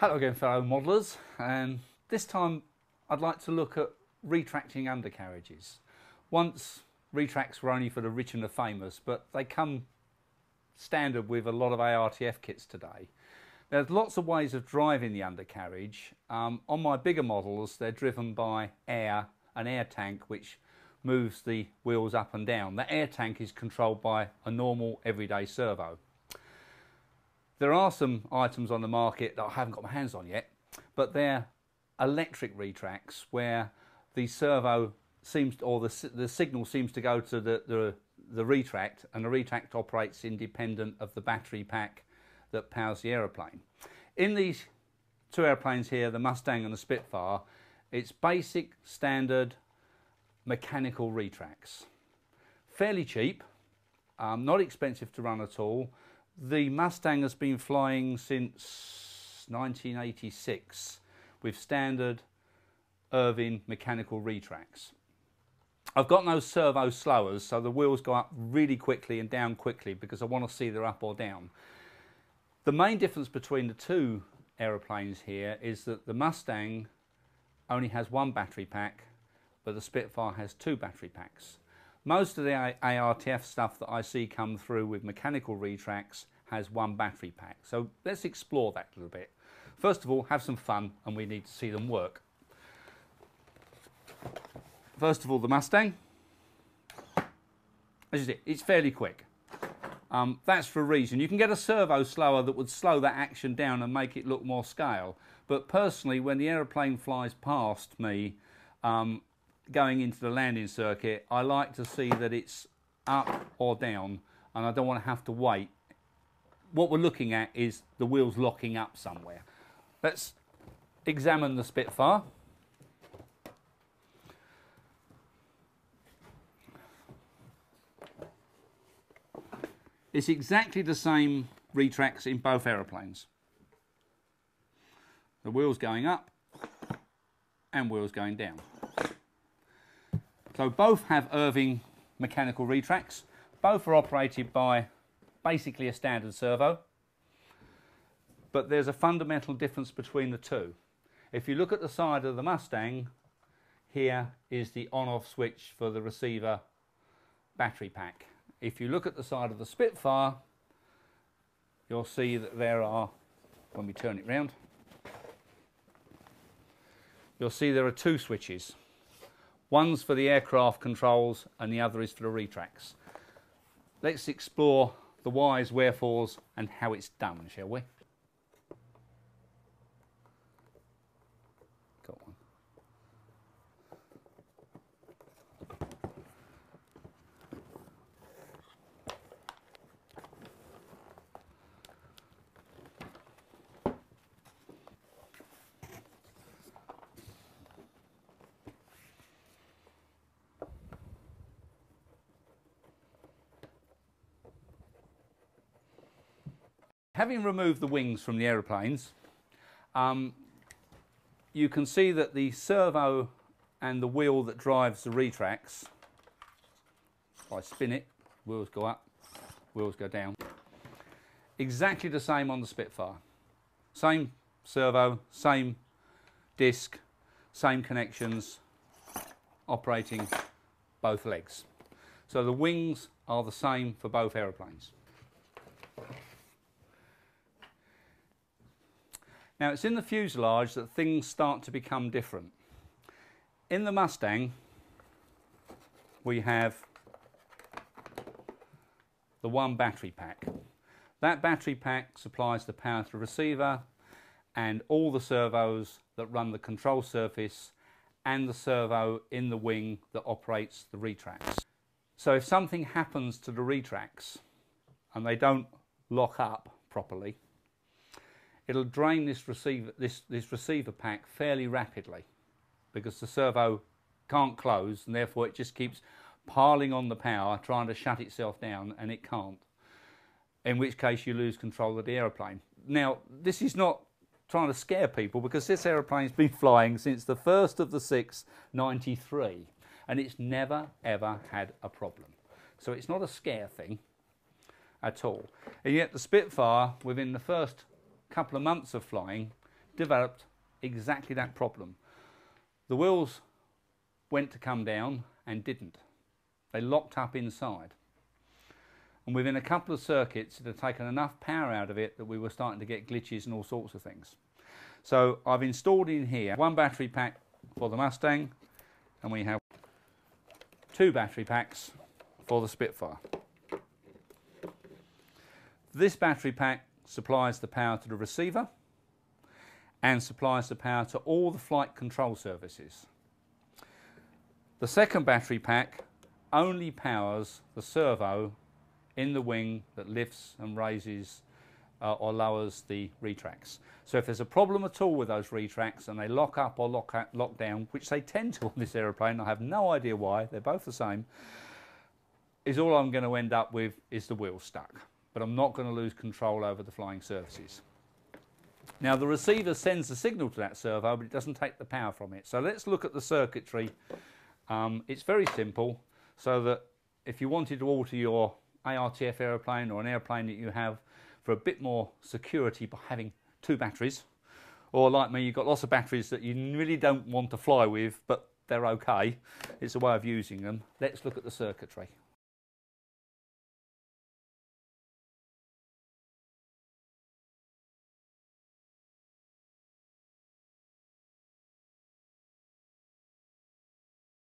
Hello again, fellow modellers, and this time I'd like to look at retracting undercarriages. Once retracts were only for the rich and the famous, but they come standard with a lot of ARTF kits today. There's lots of ways of driving the undercarriage. On my bigger models, they're driven by an air tank which moves the wheels up and down. The air tank is controlled by a normal everyday servo. There are some items on the market that I haven't got my hands on yet, but they're electric retracts where the servo seems to, or the signal seems to go to the retract, and the retract operates independent of the battery pack that powers the aeroplane. In these two airplanes here, the Mustang and the Spitfire, it's basic standard mechanical retracts. Fairly cheap, not expensive to run at all. The Mustang has been flying since 1986 with standard Irving mechanical retracts. I've got no servo slowers, so the wheels go up really quickly and down quickly because I want to see they're up or down. The main difference between the two aeroplanes here is that the Mustang only has one battery pack, but the Spitfire has two battery packs. Most of the ARTF stuff that I see come through with mechanical retracts has one battery pack. So let's explore that a little bit. First of all, have some fun, and we need to see them work. First of all, the Mustang. As you see, it's fairly quick. That's for a reason. You can get a servo slower that would slow that action down and make it look more scale. But personally, when the aeroplane flies past me, going into the landing circuit, I like to see that it's up or down, and I don't want to have to wait. What we're looking at is the wheels locking up somewhere. Let's examine the Spitfire. It's exactly the same retracts in both aeroplanes. The wheels going up and wheels going down. So both have Irving mechanical retracts. Both are operated by basically a standard servo. But there's a fundamental difference between the two. If you look at the side of the Mustang, here is the on-off switch for the receiver battery pack. If you look at the side of the Spitfire, you'll see that there are, when we turn it round, you'll see there are two switches. One's for the aircraft controls and the other is for the retracts. Let's explore the whys, wherefores and how it's done, shall we? Got one. Having removed the wings from the aeroplanes, you can see that the servo and the wheel that drives the retracts, if I spin it, wheels go up, wheels go down. Exactly the same on the Spitfire. Same servo, same disc, same connections, operating both legs. So the wings are the same for both aeroplanes. Now it's in the fuselage that things start to become different. In the Mustang, we have the one battery pack. That battery pack supplies the power to the receiver and all the servos that run the control surface and the servo in the wing that operates the retracts. So if something happens to the retracts and they don't lock up properly, it'll drain this receiver pack fairly rapidly because the servo can't close, and therefore it just keeps piling on the power, trying to shut itself down, and it can't. In which case you lose control of the aeroplane. Now, this is not trying to scare people because this aeroplane's been flying since the 1st of the 6th, 93, and it's never ever had a problem. So it's not a scare thing at all. And yet the Spitfire, within the first couple of months of flying, developed exactly that problem. The wheels went to come down and didn't. They locked up inside. And within a couple of circuits, it had taken enough power out of it that we were starting to get glitches and all sorts of things. So I've installed in here one battery pack for the Mustang, and we have 2 battery packs for the Spitfire. This battery pack supplies the power to the receiver and supplies the power to all the flight control services. The second battery pack only powers the servo in the wing that lifts and raises or lowers the retracts. So if there's a problem at all with those retracts and they lock up or lock down, which they tend to on this aeroplane, I have no idea why, they're both the same, is all I'm going to end up with is the wheel stuck. But I'm not going to lose control over the flying surfaces. Now the receiver sends the signal to that servo, but it doesn't take the power from it. So let's look at the circuitry. It's very simple, so that if you wanted to alter your ARTF aeroplane or an airplane that you have for a bit more security by having 2 batteries, or like me, you've got lots of batteries that you really don't want to fly with, but they're okay. It's a way of using them. Let's look at the circuitry.